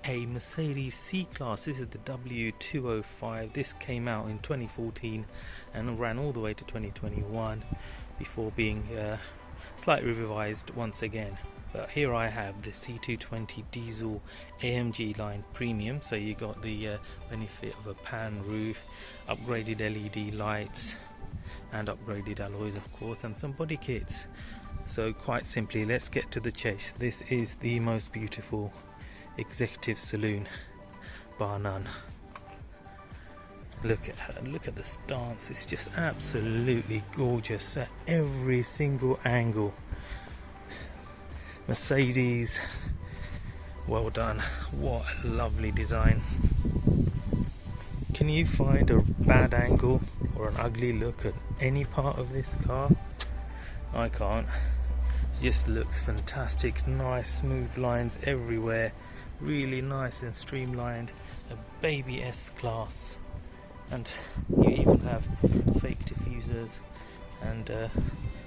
a Mercedes C-Class. This is the W205. This came out in 2014 and ran all the way to 2021 before being slightly revised once again. But here I have the C220 diesel AMG line premium, so you got the benefit of a pan roof, upgraded LED lights and upgraded alloys of course, and some body kits. So quite simply, let's get to the chase. This is the most beautiful executive saloon, bar none. Look at her, look at the stance, it's just absolutely gorgeous at every single angle. Mercedes, well done, what a lovely design. Can you find a bad angle or an ugly look at any part of this car? I can't. It just looks fantastic, nice smooth lines everywhere, really nice and streamlined, a baby S-Class, and you even have fake diffusers and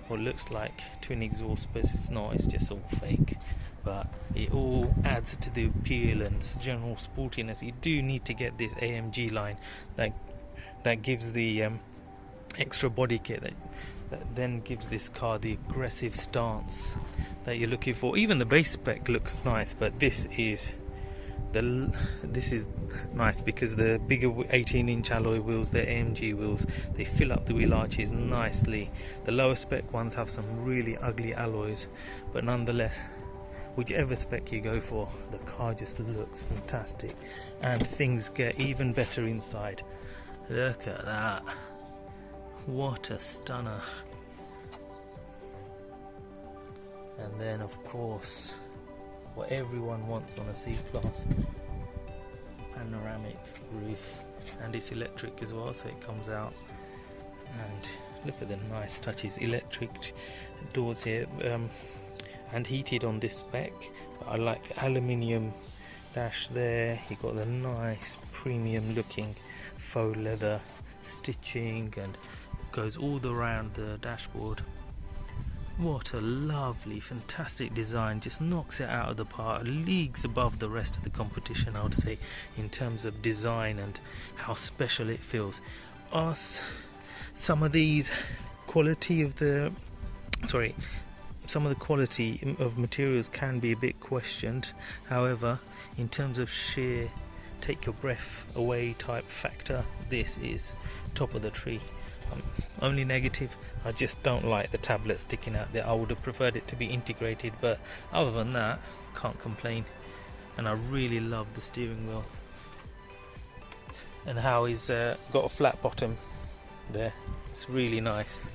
what looks like twin exhaust, but it's not, it's just all fake, but it all adds to the appeal and general sportiness. You do need to get this AMG line that gives the extra body kit that then gives this car the aggressive stance that you're looking for. Even the base spec looks nice, but this is nice because the bigger 18-inch alloy wheels, they're AMG wheels, they fill up the wheel arches nicely. The lower spec ones have some really ugly alloys, but nonetheless, whichever spec you go for, the car just looks fantastic, and things get even better inside. Look at that, what a stunner. And then of course, what everyone wants on a C-Class, panoramic roof, and it's electric as well, so it comes out. And look at the nice touches, electric doors here, and heated on this spec. But I like the aluminium dash there. You got the nice premium looking faux leather stitching, and goes all around the dashboard. What a lovely, fantastic design, just knocks it out of the park, leagues above the rest of the competition, I would say, in terms of design and how special it feels. Some of the quality of materials can be a bit questioned. However, in terms of sheer take your breath away type factor, this is top of the tree. Only negative, I just don't like the tablet sticking out there. I would have preferred it to be integrated, but other than that, can't complain. And I really love the steering wheel and how he's got a flat bottom there. It's really nice.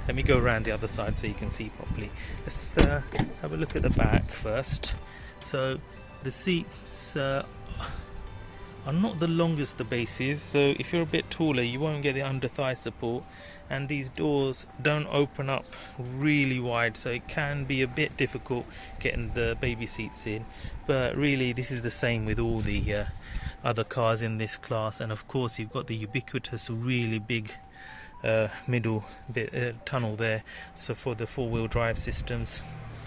Let me go around the other side so you can see properly. Let's have a look at the back first. So the seats are not the longest the base is, so if you're a bit taller you won't get the under thigh support, and these doors don't open up really wide, so it can be a bit difficult getting the baby seats in. But really this is the same with all the other cars in this class. And of course you've got the ubiquitous really big middle bit tunnel there, so for the four-wheel drive systems.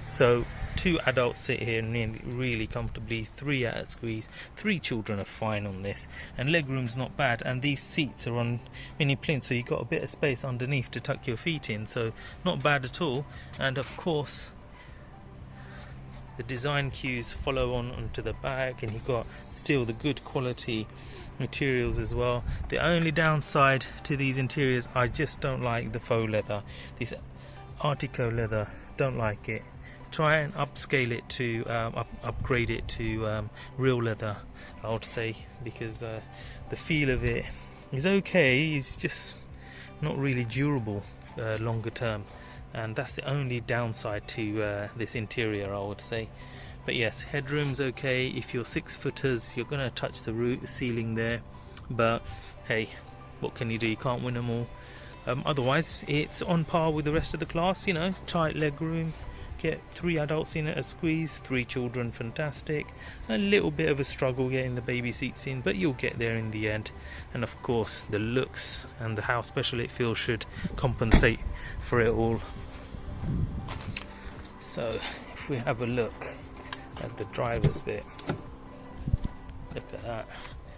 So 2 adults sit here really comfortably, 3 at a squeeze. 3 children are fine on this, and legroom's not bad, and these seats are on mini plinths, so you've got a bit of space underneath to tuck your feet in, so not bad at all. And of course the design cues follow on onto the back, and you've got still the good quality materials as well. The only downside to these interiors, I just don't like the faux leather, this Artico leather, don't like it. Try and upscale it to upgrade it to real leather, I would say, because the feel of it is okay, it's just not really durable longer term, and that's the only downside to this interior, I would say. But yes, headroom's okay. If you're 6-footers, you're going to touch the roof ceiling there, but hey, what can you do, you can't win them all. Otherwise it's on par with the rest of the class, you know, tight leg room, get 3 adults in at a squeeze, 3 children, fantastic. A little bit of a struggle getting the baby seats in, but you'll get there in the end. And of course the looks and how special it feels should compensate for it all. So if we have a look at the driver's bit, Look at that.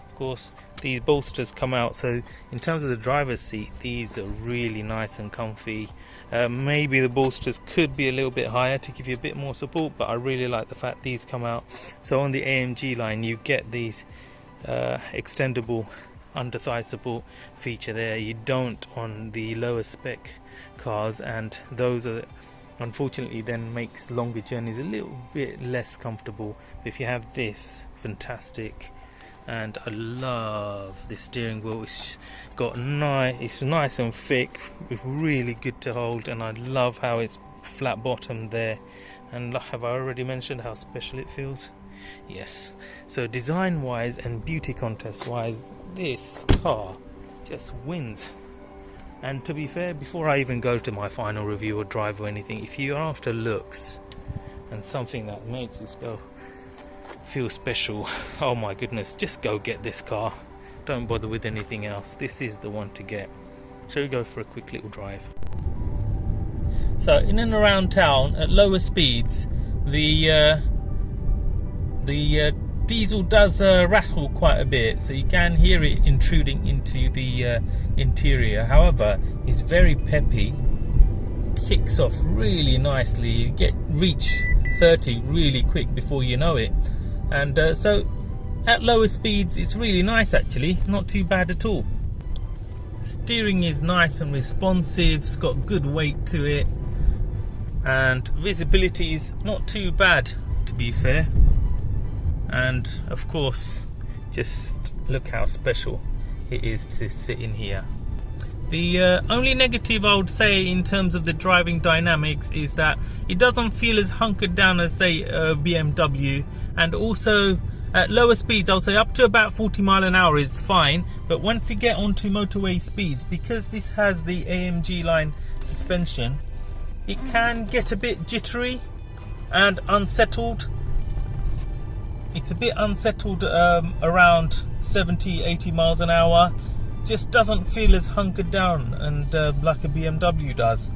Of course, these bolsters come out, so in terms of the driver's seat, these are really nice and comfy. Maybe the bolsters could be a little bit higher to give you a bit more support, but I really like the fact these come out. So on the AMG line you get these extendable under thigh support feature there. You don't on the lower spec cars, and those are unfortunately then makes longer journeys a little bit less comfortable. If you have this, fantastic. And I love this steering wheel. It's nice and thick. It's really good to hold, and I love how it's flat bottom there. And have I already mentioned how special it feels? Yes. So design wise and beauty contest wise, this car just wins. And to be fair, before I even go to my final review or drive or anything, if you're after looks and something that makes this go feel special, oh my goodness, just go get this car. Don't bother with anything else. This is the one to get. Shall we go for a quick little drive? So in and around town at lower speeds, the diesel does rattle quite a bit, so you can hear it intruding into the interior. However, it's very peppy, kicks off really nicely. You reach 30 really quick before you know it. And so at lower speeds it's really nice actually, not too bad at all. Steering is nice and responsive, it's got good weight to it, and visibility is not too bad to be fair. And of course, just look how special it is to sit in here. The only negative I would say in terms of the driving dynamics is that it doesn't feel as hunkered down as say a BMW, and also at lower speeds I'll say up to about 40 mile an hour is fine, but once you get onto motorway speeds, because this has the AMG line suspension, it can get a bit jittery and unsettled. It's a bit unsettled around 70-80 miles an hour. Just doesn't feel as hunkered down and like a BMW does,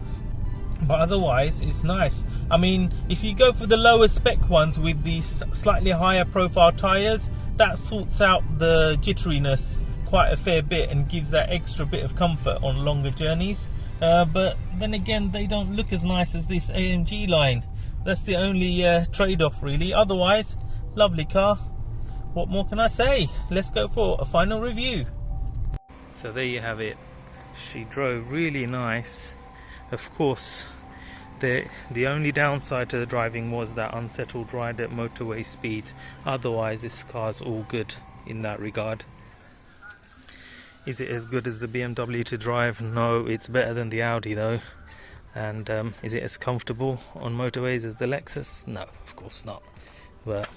but otherwise it's nice. I mean, if you go for the lower spec ones with these slightly higher profile tyres, that sorts out the jitteriness quite a fair bit and gives that extra bit of comfort on longer journeys. But then again, they don't look as nice as this AMG line. That's the only trade-off really. Otherwise, lovely car. What more can I say? Let's go for a final review. So there you have it. She drove really nice. Of course, the only downside to the driving was that unsettled ride at motorway speeds. Otherwise, this car's all good in that regard. Is it as good as the BMW to drive? No, it's better than the Audi though. And is it as comfortable on motorways as the Lexus? No, of course not. But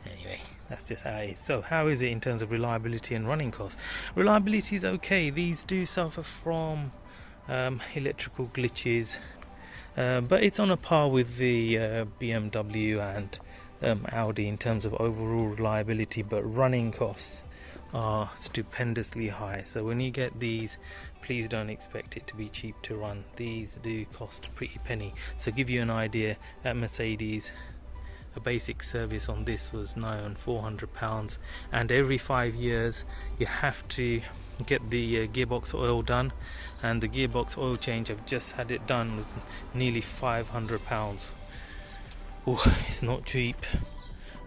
anyway, that's just how it is. So how is it in terms of reliability and running costs? Reliability is okay. These do suffer from electrical glitches, but it's on a par with the BMW and Audi in terms of overall reliability, but running costs are stupendously high. So when you get these, please don't expect it to be cheap to run. These do cost a pretty penny. So give you an idea, at Mercedes, a basic service on this was nigh on £400, and every 5 years you have to get the gearbox oil done, and the gearbox oil change, I've just had it done, was nearly £500. Oh, it's not cheap.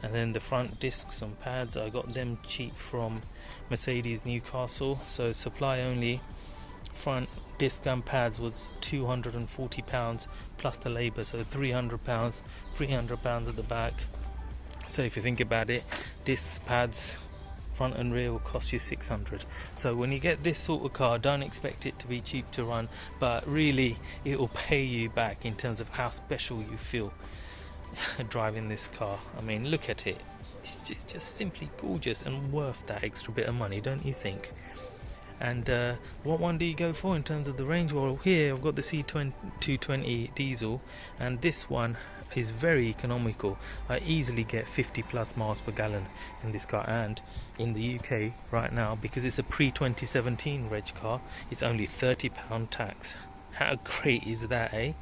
And then the front discs and pads, I got them cheap from Mercedes Newcastle, so supply only front disc and pads was £240 plus the labour, so £300, £300 at the back. So if you think about it, discs, pads, front and rear will cost you £600. So when you get this sort of car, don't expect it to be cheap to run, but really it will pay you back in terms of how special you feel driving this car. I mean, look at it, it's just simply gorgeous and worth that extra bit of money, don't you think? And what one do you go for in terms of the range? Well, here I've got the C220 diesel, and this one is very economical. I easily get 50 plus miles per gallon in this car, and in the UK right now, because it's a pre-2017 reg car, it's only £30 tax. How great is that, eh?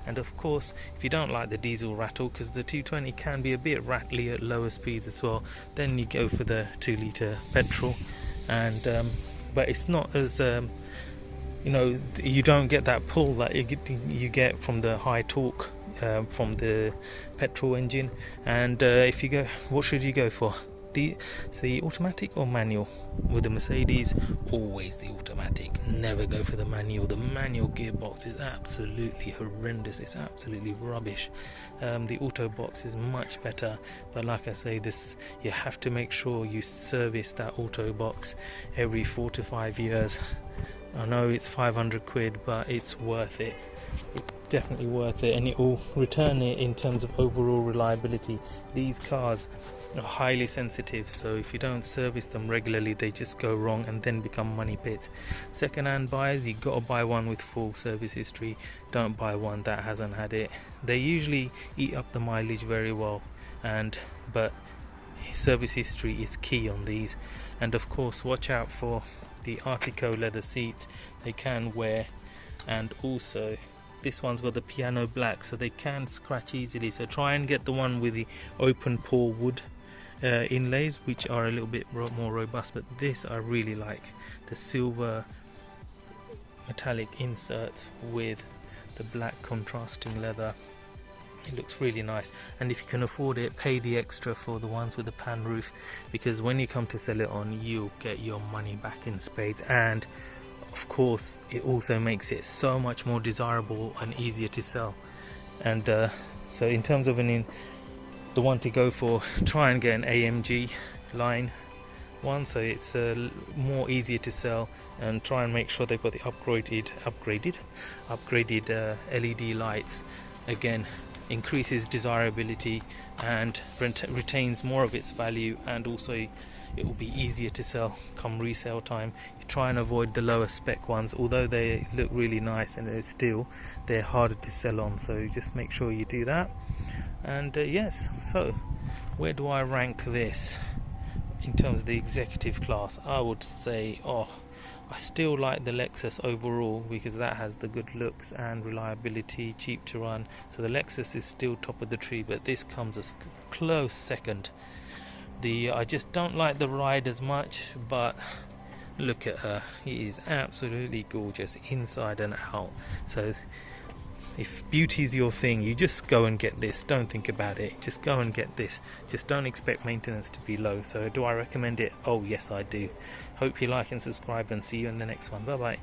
And of course, if you don't like the diesel rattle, because the 220 can be a bit rattly at lower speeds as well, then you go for the 2-litre petrol. And but it's not as you don't get that pull that you get from the high torque from the petrol engine. And if you go, what should you go for? The automatic or manual? With the Mercedes, always the automatic, never go for the manual. The manual gearbox is absolutely horrendous, it's absolutely rubbish. The auto box is much better, but like I say, this, you have to make sure you service that auto box every 4 to 5 years. I know it's 500 quid, but it's worth it. It's definitely worth it, and it will return it in terms of overall reliability. These cars are highly sensitive, so if you don't service them regularly, they just go wrong and then become money pits. Second-hand buyers, you got to buy one with full service history. Don't buy one that hasn't had it. They usually eat up the mileage very well, but service history is key on these. And of course, watch out for the Artico leather seats. They can wear, and also this one's got the piano black, so they can scratch easily. So try and get the one with the open pore wood inlays, which are a little bit more robust. But this I really like, the silver metallic inserts with the black contrasting leather. It looks really nice, and if you can afford it, pay the extra for the ones with the pan roof, because when you come to sell it on, you'll get your money back in spades. And of course, it also makes it so much more desirable and easier to sell. And so in terms of the one to go for, try and get an AMG line one, so it's more easier to sell, and try and make sure they've got the upgraded LED lights. Again, increases desirability and retains more of its value, and also it will be easier to sell come resale time. You try and avoid the lower spec ones, although they look really nice, and they're harder to sell on, so just make sure you do that. And yes, so where do I rank this in terms of the executive class? I would say I still like the Lexus overall, because that has the good looks and reliability, cheap to run. So the Lexus is still top of the tree, but this comes a close second. I just don't like the ride as much, but look at her, it is absolutely gorgeous inside and out. So if beauty is your thing, you just go and get this. Don't think about it, just go and get this. Just don't expect maintenance to be low. So do I recommend it? Oh yes, I do. Hope you like and subscribe, and see you in the next one. Bye bye.